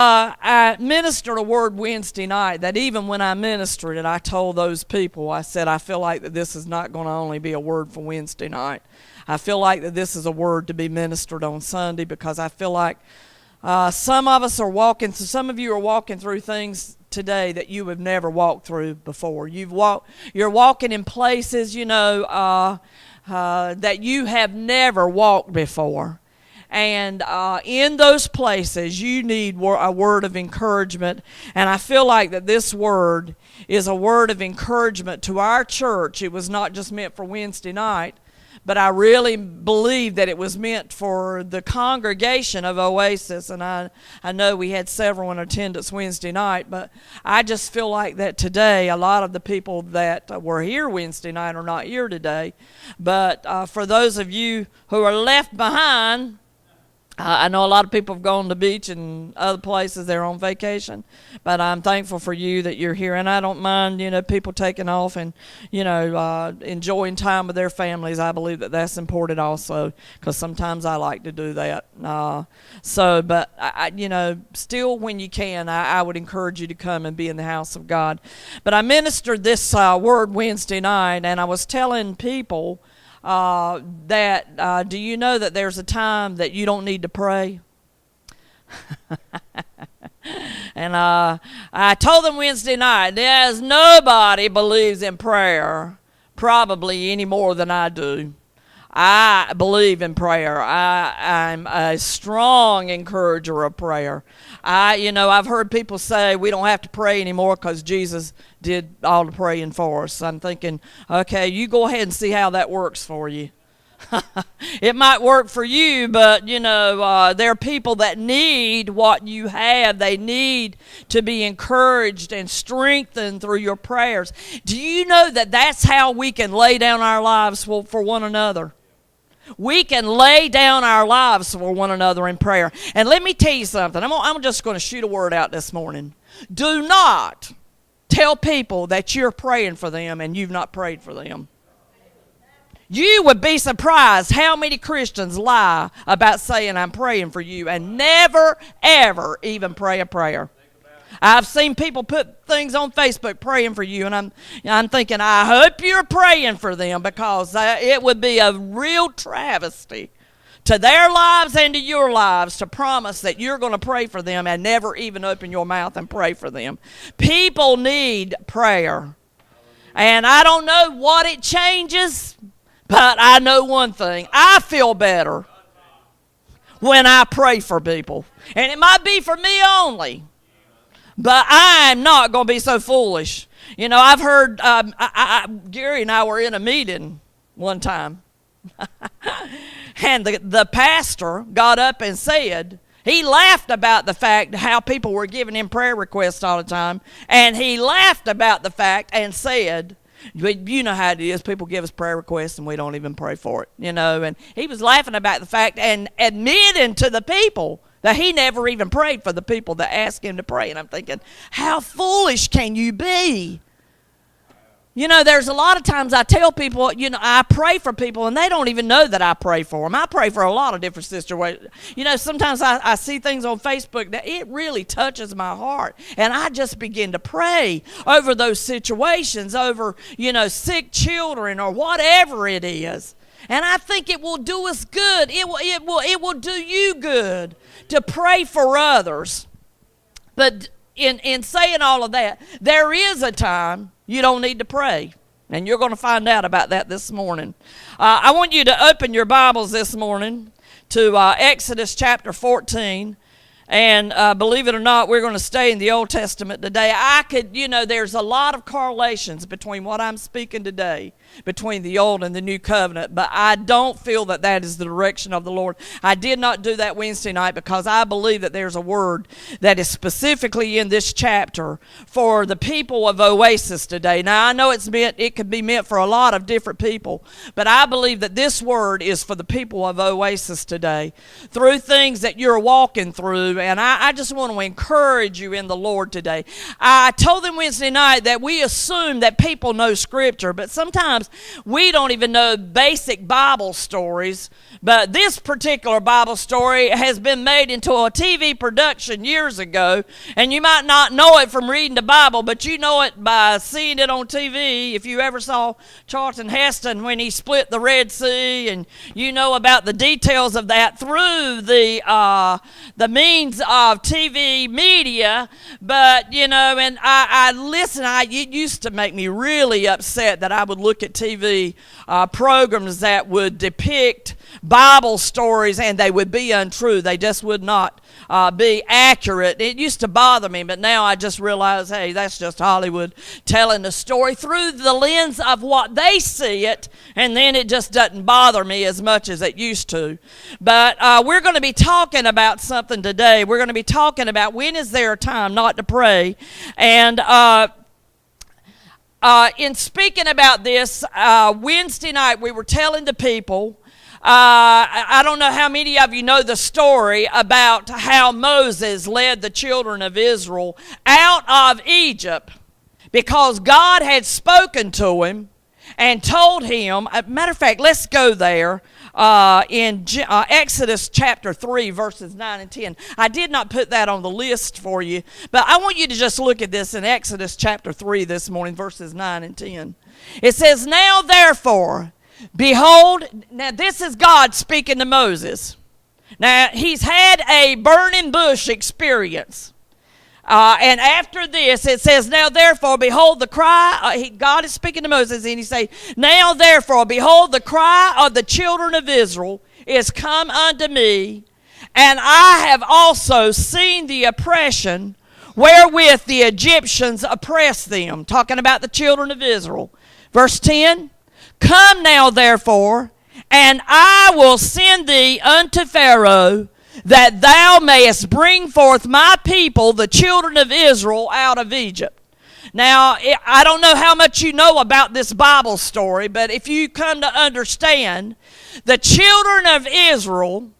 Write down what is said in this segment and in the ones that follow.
I ministered a word Wednesday night that even when I ministered it, I told those people, I said, I feel like that this is not going to only be a word for Wednesday night. I feel like that this is a word to be ministered on Sunday, because I feel like some of you are walking through things today that you have never walked through before. You're walking in places, that you have never walked before. And in those places, you need a word of encouragement. And I feel like that this word is a word of encouragement to our church. It was not just meant for Wednesday night, but I really believe that it was meant for the congregation of Oasis. And I know we had several in attendance Wednesday night, but I just feel like that today, a lot of the people that were here Wednesday night are not here today. But for those of you who are left behind, I know a lot of people have gone to the beach and other places. They're on vacation. But I'm thankful for you that you're here. And I don't mind, people taking off and, enjoying time with their families. I believe that that's important also, because sometimes I like to do that. But still when you can, I would encourage you to come and be in the house of God. But I ministered this word Wednesday night, and I was telling people do you know that there's a time that you don't need to pray? And I told them Wednesday night, there's nobody believes in prayer probably any more than I do. I believe in prayer. I'm a strong encourager of prayer. I've heard people say we don't have to pray anymore because Jesus did all the praying for us. I'm thinking, okay, you go ahead and see how that works for you. It might work for you, but, there are people that need what you have. They need to be encouraged and strengthened through your prayers. Do you know that that's how we can lay down our lives for one another? We can lay down our lives for one another in prayer. And let me tell you something. I'm just going to shoot a word out this morning. Do not tell people that you're praying for them and you've not prayed for them. You would be surprised how many Christians lie about saying I'm praying for you and never, ever even pray a prayer. I've seen people put things on Facebook praying for you, and I'm thinking, I hope you're praying for them, because it would be a real travesty to their lives and to your lives to promise that you're going to pray for them and never even open your mouth and pray for them. People need prayer. And I don't know what it changes, but I know one thing. I feel better when I pray for people. And it might be for me only. But I'm not going to be so foolish. I've heard, Gary and I were in a meeting one time. And the pastor got up and said, he laughed about the fact how people were giving him prayer requests all the time. And he laughed about the fact and said, you know how it is. People give us prayer requests and we don't even pray for it. And he was laughing about the fact and admitting to the people that he never even prayed for the people that asked him to pray. And I'm thinking, how foolish can you be? There's a lot of times I tell people, I pray for people and they don't even know that I pray for them. I pray for a lot of different situations. Sometimes I see things on Facebook that it really touches my heart. And I just begin to pray over those situations, over, sick children or whatever it is. And I think it will do us good. It will do you good to pray for others. But in saying all of that, there is a time you don't need to pray. And you're going to find out about that this morning. I want you to open your Bibles this morning to Exodus chapter 14. And believe it or not, we're going to stay in the Old Testament today. There's a lot of correlations between what I'm speaking today, between the Old and the New Covenant, but I don't feel that that is the direction of the Lord. I did not do that Wednesday night because I believe that there's a word that is specifically in this chapter for the people of Oasis today. Now, I know it could be meant for a lot of different people, but I believe that this word is for the people of Oasis today. Through things that you're walking through, you, and I just want to encourage you in the Lord today. I told them Wednesday night that we assume that people know Scripture, but sometimes we don't even know basic Bible stories. But this particular Bible story has been made into a TV production years ago, and you might not know it from reading the Bible, but you know it by seeing it on TV. If you ever saw Charlton Heston when he split the Red Sea, and you know about the details of that through the means of TV media. But, you know, and I listen, it used to make me really upset that I would look at TV programs that would depict Bible stories and they would be untrue. They just would not be accurate. It used to bother me, but now I just realize, hey, that's just Hollywood telling the story through the lens of what they see it, and then it just doesn't bother me as much as it used to. But we're going to be talking about something today. We're going to be talking about when is there a time not to pray. And in speaking about this, Wednesday night we were telling the people, I don't know how many of you know the story about how Moses led the children of Israel out of Egypt because God had spoken to him and told him. Matter of fact, let's go there in Exodus chapter 3, verses 9 and 10. I did not put that on the list for you, but I want you to just look at this in Exodus chapter 3 this morning, verses 9 and 10. It says, "Now therefore, behold," now this is God speaking to Moses. Now, he's had a burning bush experience. And after this, it says, "Now therefore, behold the cry," God is speaking to Moses, and he says, "Now therefore, behold the cry of the children of Israel is come unto me, and I have also seen the oppression wherewith the Egyptians oppress them." Talking about the children of Israel. Verse 10, "Come now therefore, and I will send thee unto Pharaoh, that thou mayest bring forth my people, the children of Israel, out of Egypt." Now, I don't know how much you know about this Bible story, but if you come to understand, the children of Israel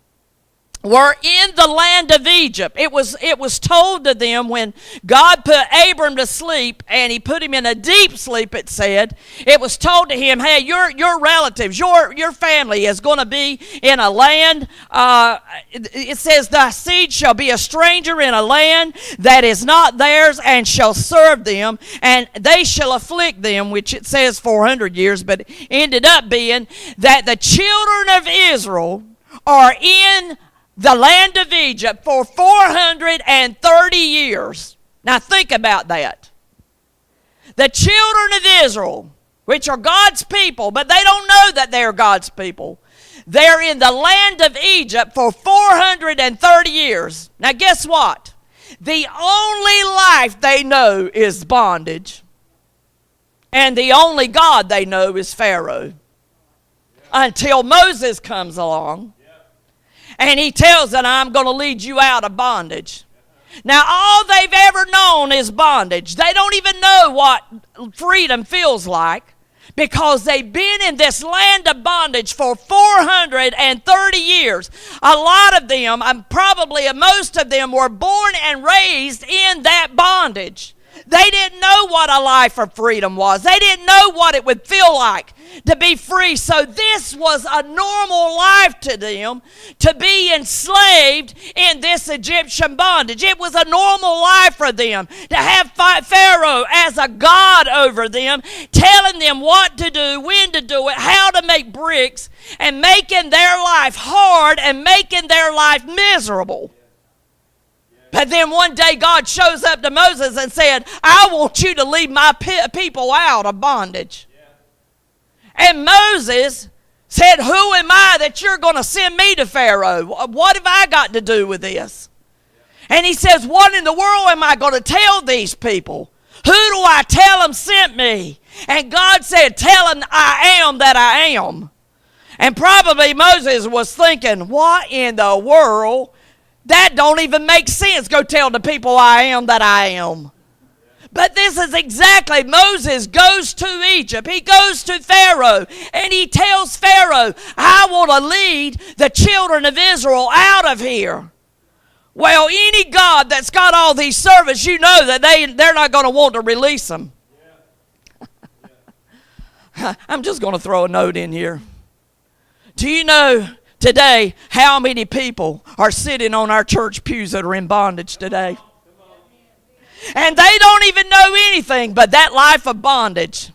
were in the land of Egypt. It was told to them when God put Abram to sleep, and he put him in a deep sleep, it said. It was told to him, hey, your relatives, your family is going to be in a land, it says, "Thy seed shall be a stranger in a land that is not theirs, and shall serve them, and they shall afflict them," which it says 400 years, but it ended up being that the children of Israel are in the land of Egypt for 430 years. Now think about that. The children of Israel, which are God's people, but they don't know that they're God's people. They're in the land of Egypt for 430 years. Now guess what? The only life they know is bondage. And the only God they know is Pharaoh. Until Moses comes along. And he tells them, "I'm going to lead you out of bondage." Now, all they've ever known is bondage. They don't even know what freedom feels like because they've been in this land of bondage for 430 years. A lot of them, probably most of them, were born and raised in that bondage. They didn't know what a life of freedom was. They didn't know what it would feel like to be free. So this was a normal life to them, to be enslaved in this Egyptian bondage. It was a normal life for them to have Pharaoh as a god over them, telling them what to do, when to do it, how to make bricks, and making their life hard and making their life miserable. But then one day God shows up to Moses and said, "I want you to lead my people out of bondage." And Moses said, "Who am I that you're going to send me to Pharaoh? What have I got to do with this?" And he says, "What in the world am I going to tell these people? Who do I tell them sent me?" And God said, "Tell them I am that I am." And probably Moses was thinking, what in the world? That don't even make sense. Go tell the people I am that I am. But this is exactly, Moses goes to Egypt. He goes to Pharaoh, and he tells Pharaoh, "I want to lead the children of Israel out of here." Well, any God that's got all these servants, you know that they're not going to want to release them. I'm just going to throw a note in here. Do you know today how many people are sitting on our church pews that are in bondage today? And they don't even know anything but that life of bondage.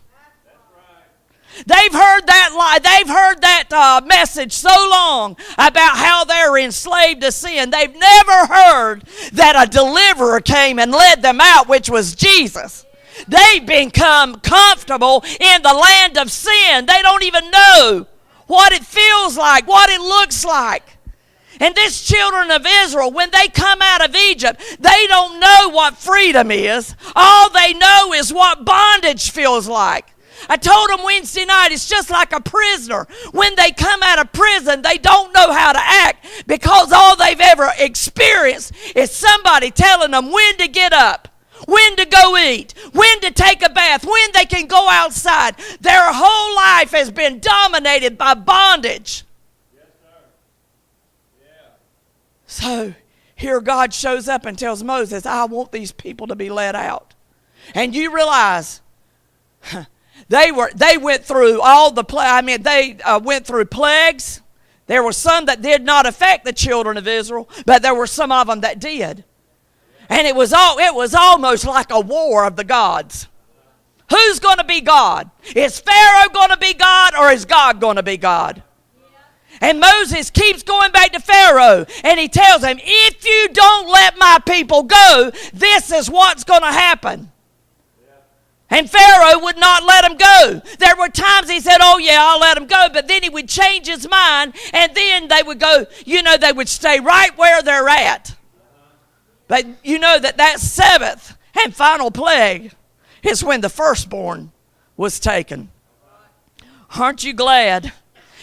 They've heard that message so long about how they're enslaved to sin. They've never heard that a deliverer came and led them out, which was Jesus. They've become comfortable in the land of sin. They don't even know what it feels like, what it looks like. And these children of Israel, when they come out of Egypt, they don't know what freedom is. All they know is what bondage feels like. I told them Wednesday night, it's just like a prisoner. When they come out of prison, they don't know how to act because all they've ever experienced is somebody telling them when to get up, when to go eat, when to take a bath, when they can go outside. Their whole life has been dominated by bondage. Yes, sir. Yeah. So here God shows up and tells Moses, I want these people to be let out. And you realize they went through they went through plagues. There were some that did not affect the children of Israel, but there were some of them that did. And it was almost like a war of the gods. Who's going to be God? Is Pharaoh going to be God, or is God going to be God? And Moses keeps going back to Pharaoh, and he tells him, if you don't let my people go, this is what's going to happen. And Pharaoh would not let him go. There were times he said, oh yeah, I'll let him go. But then he would change his mind, and then they would go, they would stay right where they're at. But you know that seventh and final plague is when the firstborn was taken. Aren't you glad?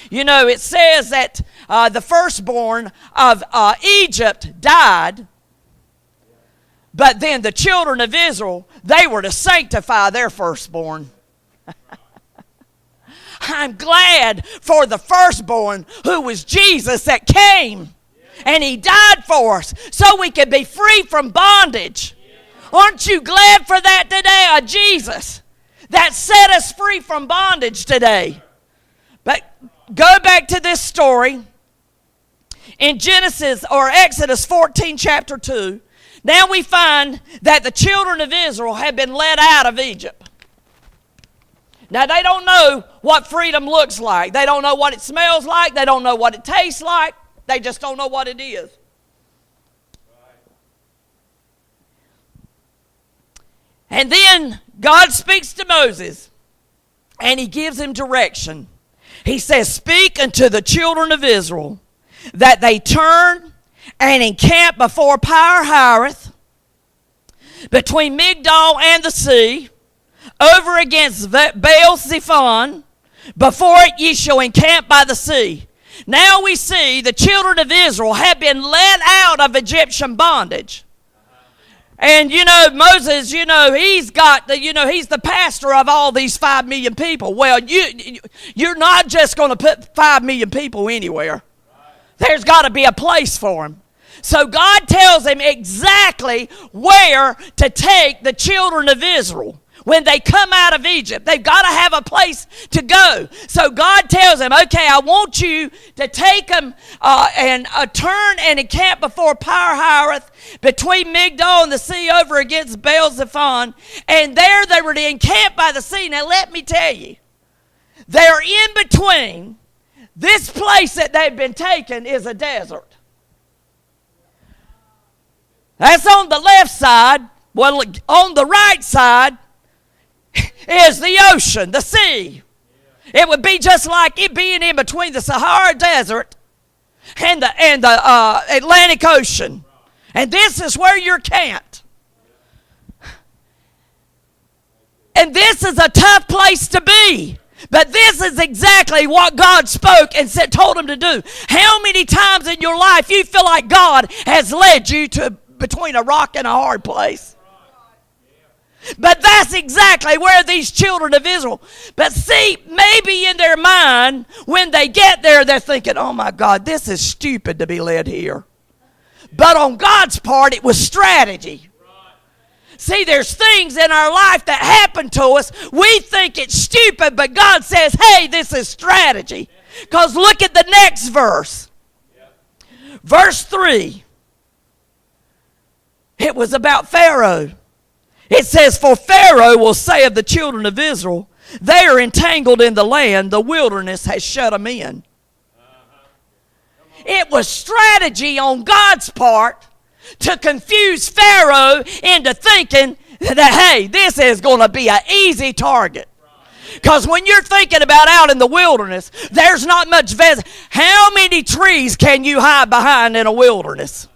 It says that the firstborn of Egypt died. But then the children of Israel, they were to sanctify their firstborn. I'm glad for the firstborn who was Jesus that came. And he died for us so we could be free from bondage. Aren't you glad for that today? Jesus that set us free from bondage today. But go back to this story. In Exodus 14 chapter 2. Now we find that the children of Israel have been led out of Egypt. Now they don't know what freedom looks like. They don't know what it smells like. They don't know what it tastes like. They just don't know what it is. And then God speaks to Moses and he gives him direction. He says, speak unto the children of Israel that they turn and encamp before Pi-hahiroth, between Migdol and the sea, over against Baal-zephon. Before it ye shall encamp by the sea. Now we see the children of Israel have been led out of Egyptian bondage. And Moses, he's the pastor of all these 5 million people. Well, you're not just going to put 5 million people anywhere. There's got to be a place for them. So God tells him exactly where to take the children of Israel. When they come out of Egypt, they've got to have a place to go. So God tells them, okay, I want you to take them and turn and encamp before Pi-hahiroth, between Migdol and the sea, over against Baal-zephon. And there they were to encamp by the sea. Now let me tell you, they're in between. This place that they've been taken is a desert. That's on the left side. Well, on the right side is the ocean, the sea. It would be just like it being in between the Sahara Desert and the Atlantic Ocean. And this is where you're camped. And this is a tough place to be. But this is exactly what God spoke and told him to do. How many times in your life you feel like God has led you to between a rock and a hard place? But that's exactly where these children of Israel. But see, maybe in their mind, when they get there, they're thinking, oh my God, this is stupid to be led here. But on God's part, it was strategy. See, there's things in our life that happen to us. We think it's stupid, but God says, hey, this is strategy. Because look at the next verse. Verse 3. It was about Pharaoh. It says, for Pharaoh will say of the children of Israel, they are entangled in the land, the wilderness has shut them in. It was strategy on God's part to confuse Pharaoh into thinking that, hey, this is going to be an easy target. Because when you're thinking about out in the wilderness, there's not much How many trees can you hide behind in a wilderness?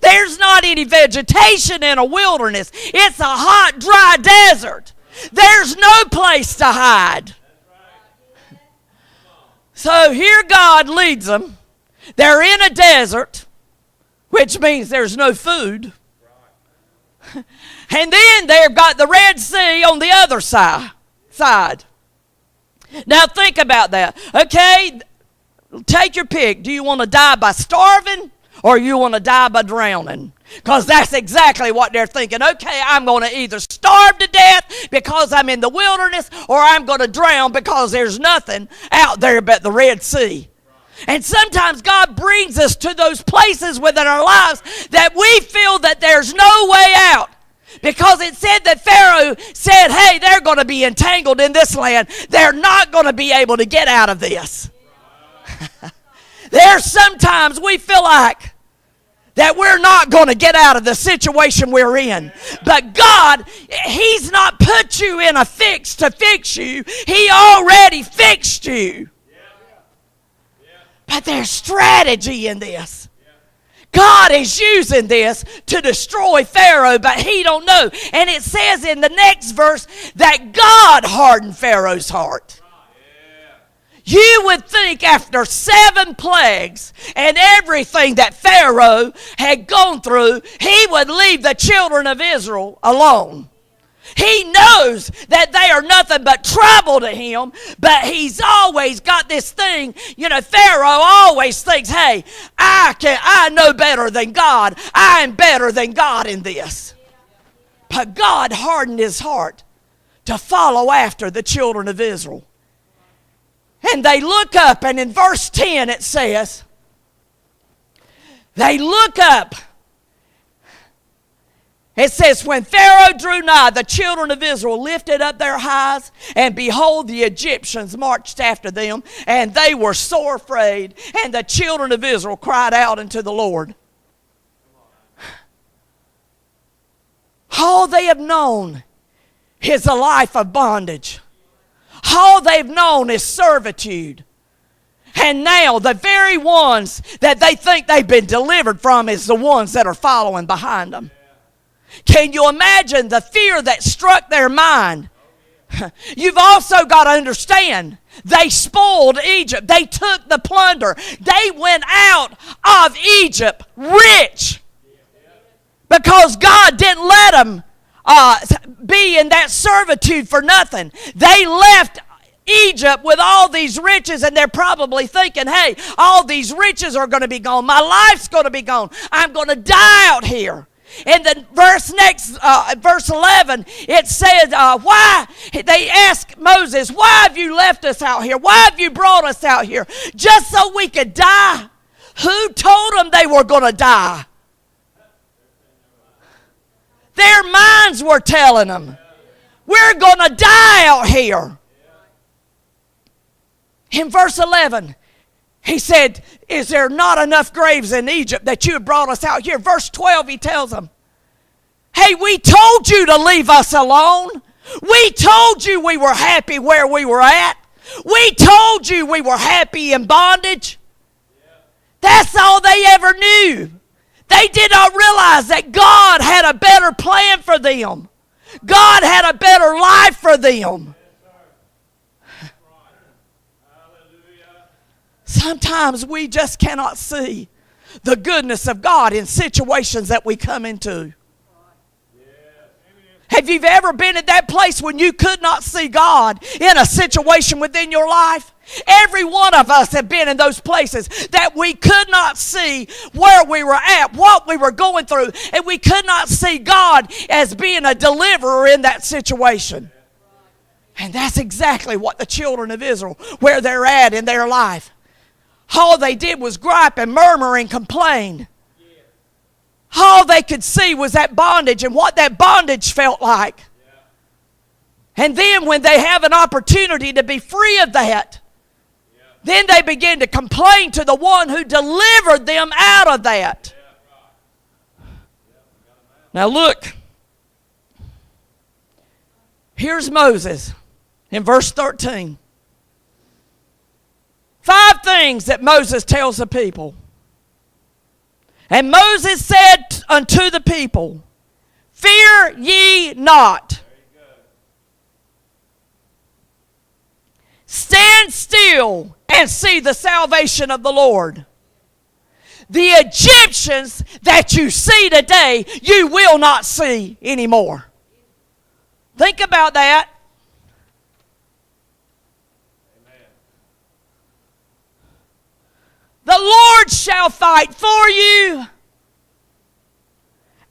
There's not any vegetation in a wilderness. It's a hot, dry desert. There's no place to hide. So here God leads them. They're in a desert, which means there's no food. And then they've got the Red Sea on the other side. Now think about that. Okay, take your pick. Do you want to die by starving or you want to die by drowning? Because that's exactly what they're thinking. Okay, I'm going to either starve to death because I'm in the wilderness, or I'm going to drown because there's nothing out there but the Red Sea. And sometimes God brings us to those places within our lives that we feel that there's no way out. Because it said that Pharaoh said, hey, they're going to be entangled in this land. They're not going to be able to get out of this. There's sometimes we feel like that we're not going to get out of the situation we're in. But God, He's not put you in a fix to fix you. He already fixed you. But there's strategy in this. God is using this to destroy Pharaoh, but he don't know. And it says in the next verse that God hardened Pharaoh's heart. You would think after 7 plagues and everything that Pharaoh had gone through, he would leave the children of Israel alone. He knows that they are nothing but trouble to him, but he's always got this thing. You know, Pharaoh always thinks, hey, I know better than God. I am better than God in this. But God hardened his heart to follow after the children of Israel. And they look up, and in verse 10 it says, they look up. It says, when Pharaoh drew nigh, the children of Israel lifted up their eyes, and behold, the Egyptians marched after them, and they were sore afraid. And the children of Israel cried out unto the Lord. All they have known is a life of bondage. All they've known is servitude. And now the very ones that they think they've been delivered from is the ones that are following behind them. Can you imagine the fear that struck their mind? You've also got to understand, they spoiled Egypt. They took the plunder. They went out of Egypt rich because God didn't let them be in that servitude for nothing. They left Egypt with all these riches, and they're probably thinking, hey, all these riches are going to be gone. My life's going to be gone. I'm going to die out here. In the verse 11, it says, why? They asked Moses, why have you left us out here? Why have you brought us out here? Just so we could die? Who told them they were going to die? Their minds were telling them, we're going to die out here. In verse 11, he said, is there not enough graves in Egypt that you have brought us out here? Verse 12, he tells them, hey, we told you to leave us alone. We told you we were happy where we were at. We told you we were happy in bondage. That's all they ever knew. They did not realize that God had a better plan for them. God had a better life for them. Sometimes we just cannot see the goodness of God in situations that we come into. Have you ever been at that place when you could not see God in a situation within your life? Every one of us have been in those places that we could not see where we were at, what we were going through, and we could not see God as being a deliverer in that situation. And that's exactly what the children of Israel, where they're at in their life. All they did was gripe and murmur and complain. All they could see was that bondage and what that bondage felt like. And then when they have an opportunity to be free of that, then they begin to complain to the one who delivered them out of that. Now look. Here's Moses in verse 13. 5 things that Moses tells the people. And Moses said unto the people, fear ye not. Stand still and see the salvation of the Lord. The Egyptians that you see today, you will not see anymore. Think about that. Amen. The Lord shall fight for you,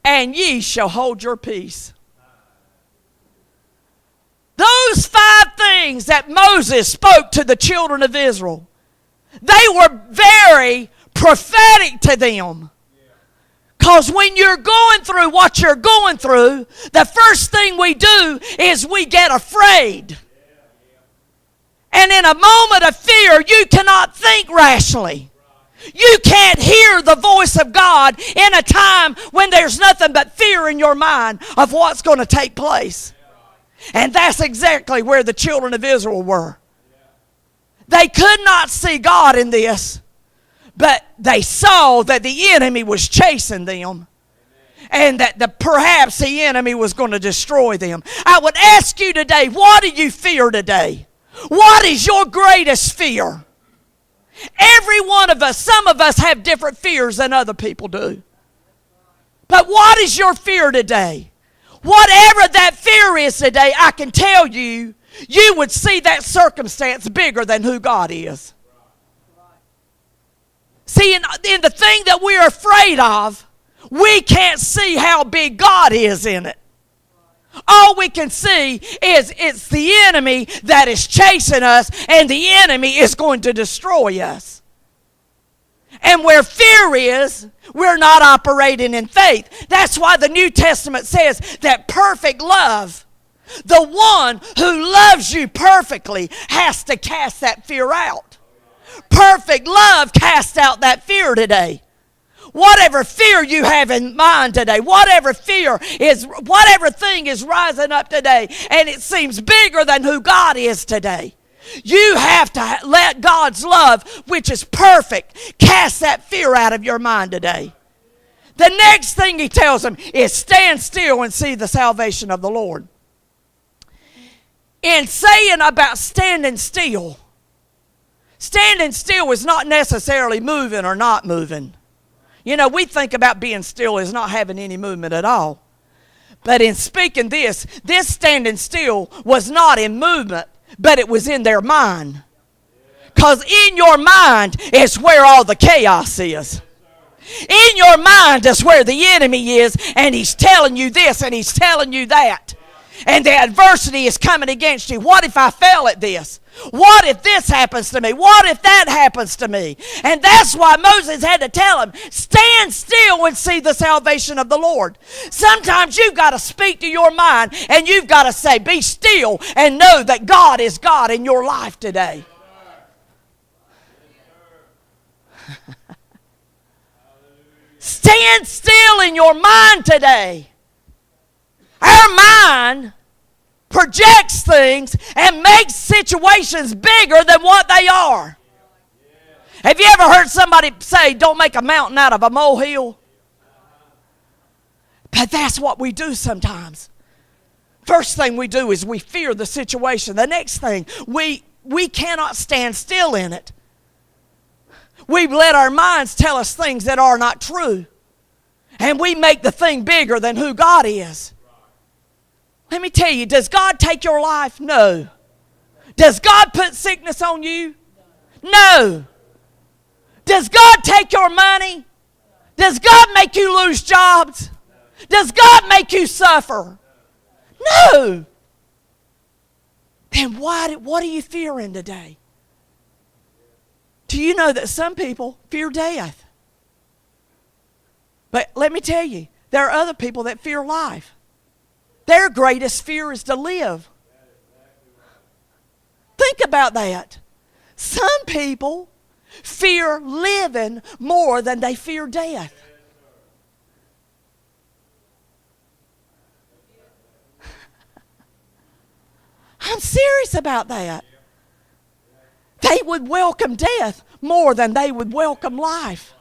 and ye shall hold your peace. Those 5 things that Moses spoke to the children of Israel, they were very prophetic to them. Because when you're going through what you're going through, the first thing we do is we get afraid. And in a moment of fear, you cannot think rationally. You can't hear the voice of God in a time when there's nothing but fear in your mind of what's going to take place. And that's exactly where the children of Israel were. They could not see God in this, but they saw that the enemy was chasing them, and that perhaps the enemy was going to destroy them. I would ask you today, what do you fear today? What is your greatest fear? Every one of us, some of us have different fears than other people do. But what is your fear today? Whatever that fear is today, I can tell you, you would see that circumstance bigger than who God is. See, in the thing that we're afraid of, we can't see how big God is in it. All we can see is it's the enemy that is chasing us, and the enemy is going to destroy us. And where fear is, we're not operating in faith. That's why the New Testament says that perfect love, the one who loves you perfectly, has to cast that fear out. Perfect love casts out that fear today. Whatever fear you have in mind today, whatever thing is rising up today, and it seems bigger than who God is today, you have to let God's love, which is perfect, cast that fear out of your mind today. The next thing he tells them is stand still and see the salvation of the Lord. In saying about standing still is not necessarily moving or not moving. You know, we think about being still as not having any movement at all. But in speaking this standing still was not in movement, but it was in their mind. Because in your mind is where all the chaos is. In your mind is where the enemy is, and he's telling you this and he's telling you that. And the adversity is coming against you. What if I fail at this? What if this happens to me? What if that happens to me? And that's why Moses had to tell him, stand still and see the salvation of the Lord. Sometimes you've got to speak to your mind, and you've got to say, be still and know that God is God in your life today. Stand still in your mind today. Our mind projects things and makes situations bigger than what they are. Have you ever heard somebody say, don't make a mountain out of a molehill? But that's what we do sometimes. First thing we do is we fear the situation. The next thing, we cannot stand still in it. We let our minds tell us things that are not true. And we make the thing bigger than who God is. Let me tell you, does God take your life? No. Does God put sickness on you? No. Does God take your money? Does God make you lose jobs? Does God make you suffer? No. Then what are you fearing today? Do you know that some people fear death? But let me tell you, there are other people that fear life. Their greatest fear is to live. Think about that. Some people fear living more than they fear death. I'm serious about that. They would welcome death more than they would welcome life.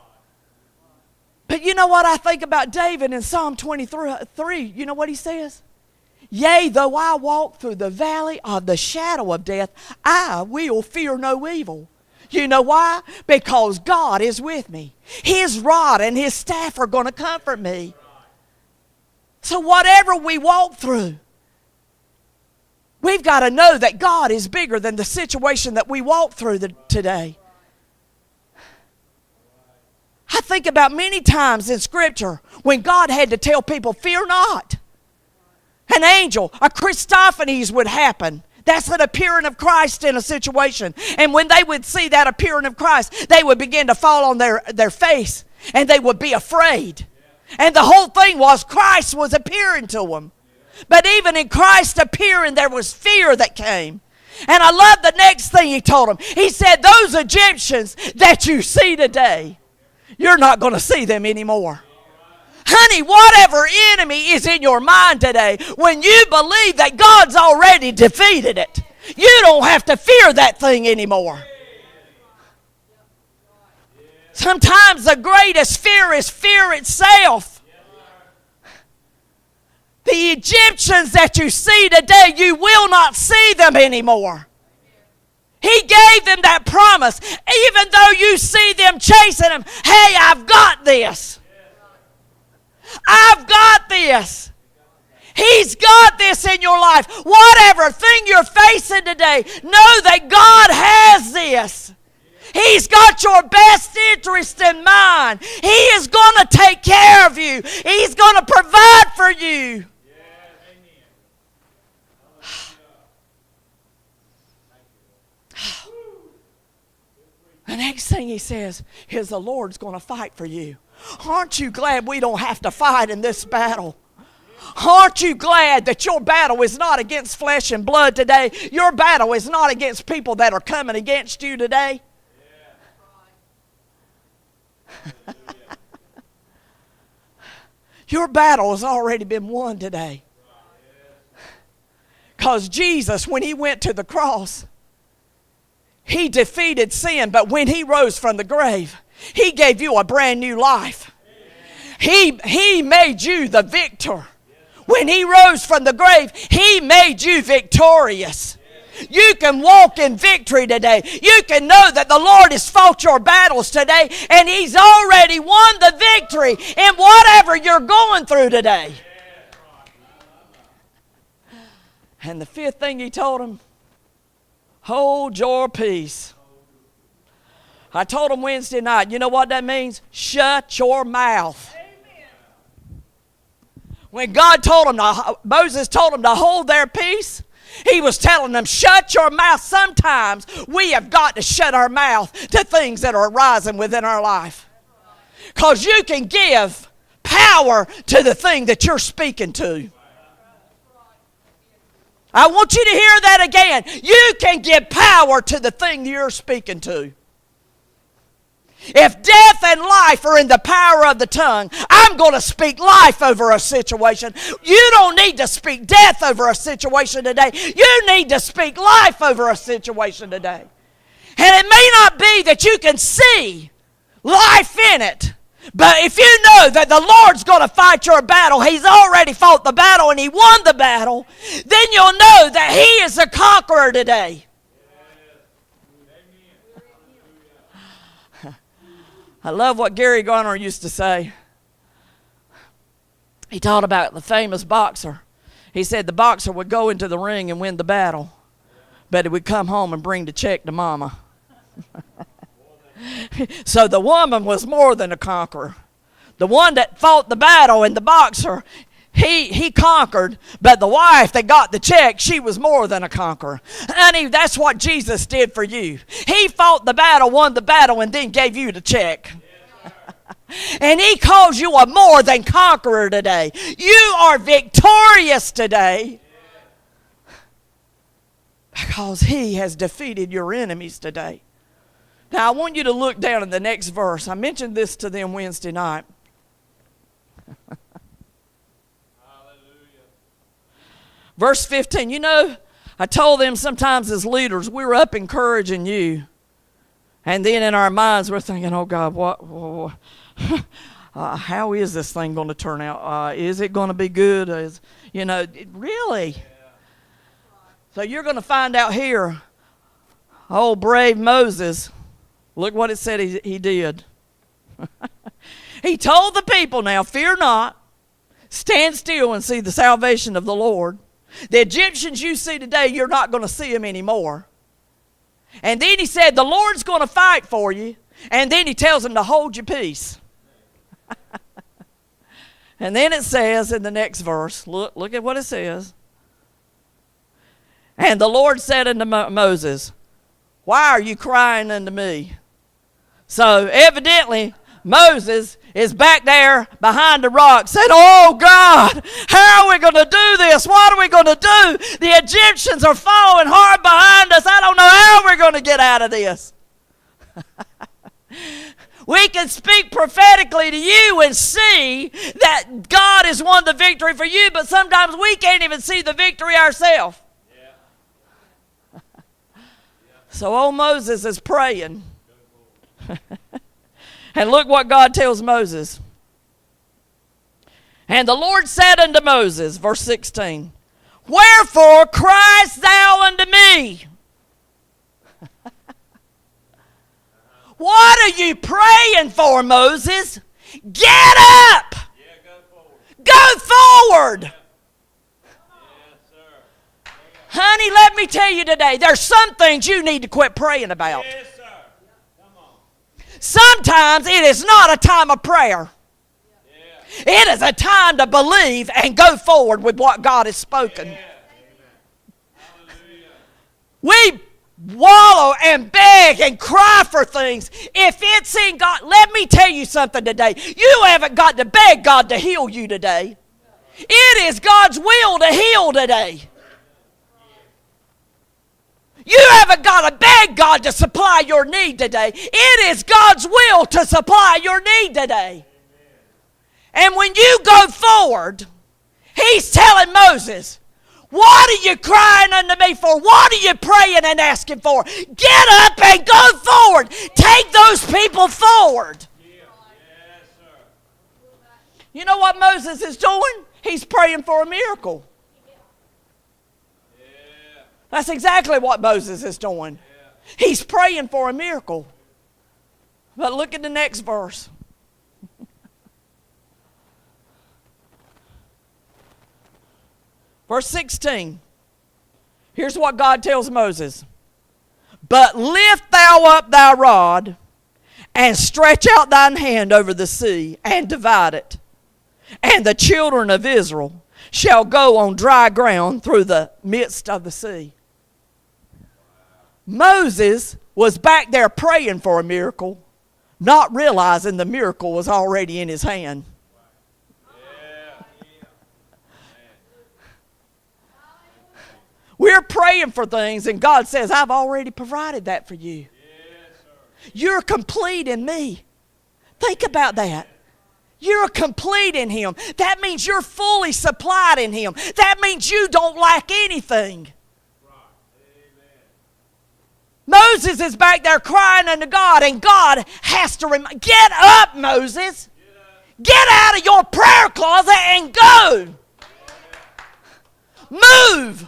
But you know what I think about David in Psalm 23? You know what he says? Yea, though I walk through the valley of the shadow of death, I will fear no evil. You know why? Because God is with me. His rod and his staff are going to comfort me. So whatever we walk through, we've got to know that God is bigger than the situation that we walk through today. I think about many times in Scripture when God had to tell people, fear not. An angel, a Christophanies would happen. That's an appearing of Christ in a situation. And when they would see that appearing of Christ, they would begin to fall on their face and they would be afraid. And the whole thing was Christ was appearing to them. But even in Christ appearing, there was fear that came. And I love the next thing he told them. He said, those Egyptians that you see today, you're not going to see them anymore. Honey, whatever enemy is in your mind today, when you believe that God's already defeated it, you don't have to fear that thing anymore. Sometimes the greatest fear is fear itself. The Egyptians that you see today, you will not see them anymore. He gave them that promise. Even though you see them chasing them, hey, I've got this. I've got this. He's got this in your life. Whatever thing you're facing today, know that God has this. He's got your best interest in mind. He is going to take care of you. He's going to provide for you. The next thing he says is the Lord's going to fight for you. Aren't you glad we don't have to fight in this battle? Aren't you glad that your battle is not against flesh and blood today? Your battle is not against people that are coming against you today. Your battle has already been won today. Because Jesus, when he went to the cross, he defeated sin, but when he rose from the grave, he gave you a brand new life. He made you the victor. When he rose from the grave, he made you victorious. You can walk in victory today. You can know that the Lord has fought your battles today, and he's already won the victory in whatever you're going through today. And the fifth thing he told him, hold your peace. I told him Wednesday night, you know what that means? Shut your mouth. When Moses told them to hold their peace, he was telling them, shut your mouth. Sometimes we have got to shut our mouth to things that are arising within our life. Because you can give power to the thing that you're speaking to. I want you to hear that again. You can give power to the thing you're speaking to. If death and life are in the power of the tongue, I'm going to speak life over a situation. You don't need to speak death over a situation today. You need to speak life over a situation today. And it may not be that you can see life in it, but if you know that the Lord's going to fight your battle, he's already fought the battle and he won the battle, then you'll know that he is a conqueror today. I love what Gary Garner used to say. He taught about the famous boxer. He said the boxer would go into the ring and win the battle, but he would come home and bring the check to mama. So the woman was more than a conqueror. The one that fought the battle and the boxer, he conquered, but the wife that got the check, she was more than a conqueror. Honey, that's what Jesus did for you. He fought the battle, won the battle, and then gave you the check. And he calls you a more than conqueror today. You are victorious today because he has defeated your enemies today. Now, I want you to look down in the next verse. I mentioned this to them Wednesday night. Verse 15, you know, I told them sometimes as leaders, we're up encouraging you. And then in our minds, we're thinking, oh, God, what how is this thing going to turn out? Is it going to be good? Really? Yeah. So you're going to find out here, old brave Moses, look what it said he did. He told the people, now, fear not, stand still and see the salvation of the Lord. The Egyptians you see today, you're not going to see them anymore. And then he said, the Lord's going to fight for you. And then he tells them to hold your peace. And then it says in the next verse, look at what it says. And the Lord said unto Moses, why are you crying unto me? So evidently, Moses is back there behind the rock, said, oh God, how are we going to do this? What are we going to do? The Egyptians are following hard behind us. I don't know how we're going to get out of this. We can speak prophetically to you and see that God has won the victory for you, but sometimes we can't even see the victory ourselves. Yeah. So old Moses is praying. And look what God tells Moses. And the Lord said unto Moses, verse 16, wherefore criest thou unto me? What are you praying for, Moses? Get up! Yeah, go forward. Go forward! Yeah. Yes, sir. Honey, let me tell you today, there's some things you need to quit praying about. Yes, sir. Come on. Sometimes it is not a time of prayer. Yeah. It is a time to believe and go forward with what God has spoken. Yeah. Hallelujah. We wallow and beg and cry for things. If it's in God, let me tell you something today. You haven't got to beg God to heal you today. It is God's will to heal today. You haven't got to beg God to supply your need today. It is God's will to supply your need today. And when you go forward, he's telling Moses, what are you crying unto me for? What are you praying and asking for? Get up and go forward. Take those people forward. Yes, sir. You know what Moses is doing? He's praying for a miracle. Yeah. That's exactly what Moses is doing. Yeah. He's praying for a miracle. But look at the next verse. Verse 16. Here's what God tells Moses. But lift thou up thy rod, and stretch out thine hand over the sea, and divide it. And the children of Israel shall go on dry ground through the midst of the sea. Moses was back there praying for a miracle, not realizing the miracle was already in his hand. We're praying for things, and God says, I've already provided that for you. Yes, sir. You're complete in me. Think about that. You're complete in him. That means you're fully supplied in him. That means you don't lack anything. Moses is back there crying unto God, and God has to remind, get up, Moses. Get out of your prayer closet and go. Move.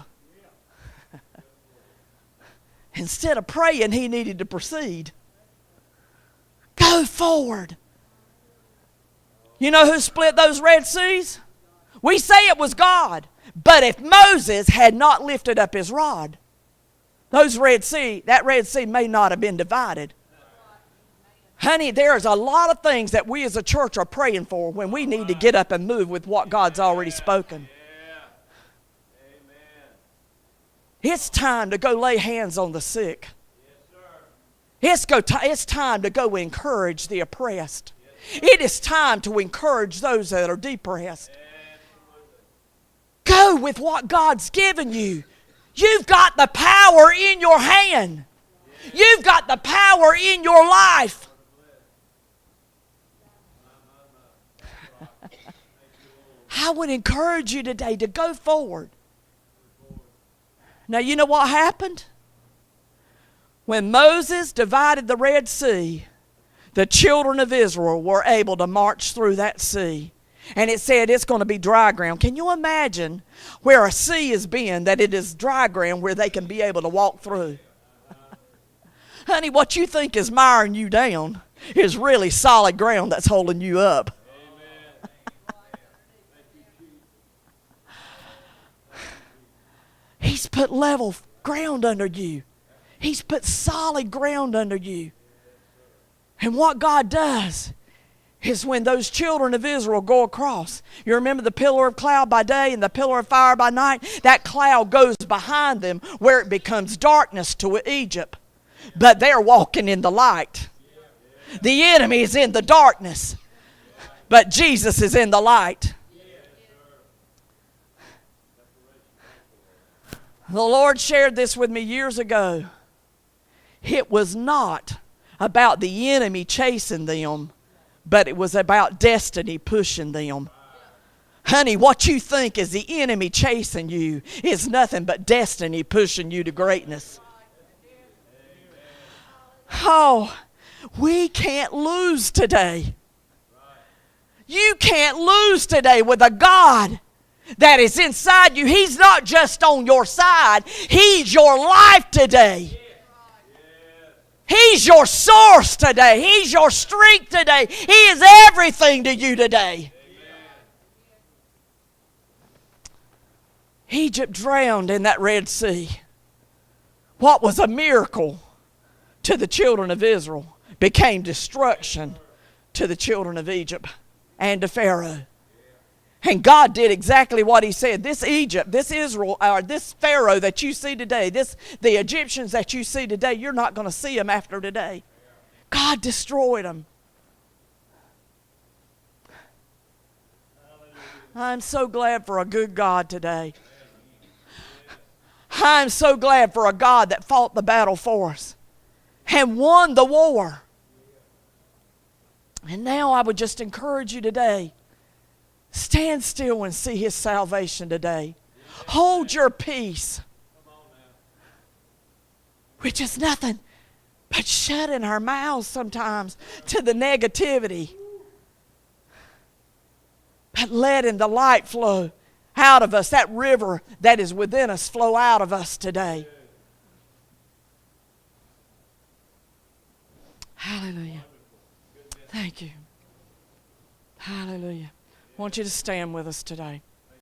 Instead of praying, he needed to proceed. Go forward. You know who split those Red Seas? We say it was God. But if Moses had not lifted up his rod, That Red Sea may not have been divided. Honey, there's a lot of things that we as a church are praying for when we need to get up and move with what God's already spoken. It's time to go lay hands on the sick. It's time to go encourage the oppressed. It is time to encourage those that are depressed. Go with what God's given you. You've got the power in your hand. You've got the power in your life. I would encourage you today to go forward. Now, you know what happened? When Moses divided the Red Sea, the children of Israel were able to march through that sea. And it said it's going to be dry ground. Can you imagine where a sea has been, that it is dry ground where they can be able to walk through? Honey, what you think is miring you down is really solid ground that's holding you up. He's put level ground under you. He's put solid ground under you. And what God does is when those children of Israel go across, you remember the pillar of cloud by day and the pillar of fire by night? That cloud goes behind them where it becomes darkness to Egypt. But they're walking in the light. The enemy is in the darkness, but Jesus is in the light. The Lord shared this with me years ago. It was not about the enemy chasing them, but it was about destiny pushing them. Honey, what you think is the enemy chasing you is nothing but destiny pushing you to greatness. Oh, we can't lose today. You can't lose today with a God that is inside you. He's not just on your side. He's your life today. He's your source today. He's your strength today. He is everything to you today. Egypt drowned in that Red Sea. What was a miracle to the children of Israel became destruction to the children of Egypt and to Pharaoh. And God did exactly what he said. This Egypt, this Israel, or this Pharaoh that you see today, the Egyptians that you see today, you're not going to see them after today. God destroyed them. I'm so glad for a good God today. I'm so glad for a God that fought the battle for us and won the war. And now I would just encourage you today, stand still and see his salvation today. Hold your peace, which is nothing but shutting our mouths sometimes to the negativity, but letting the light flow out of us. That river that is within us flow out of us today. Hallelujah. Thank you. Hallelujah. I want you to stand with us today.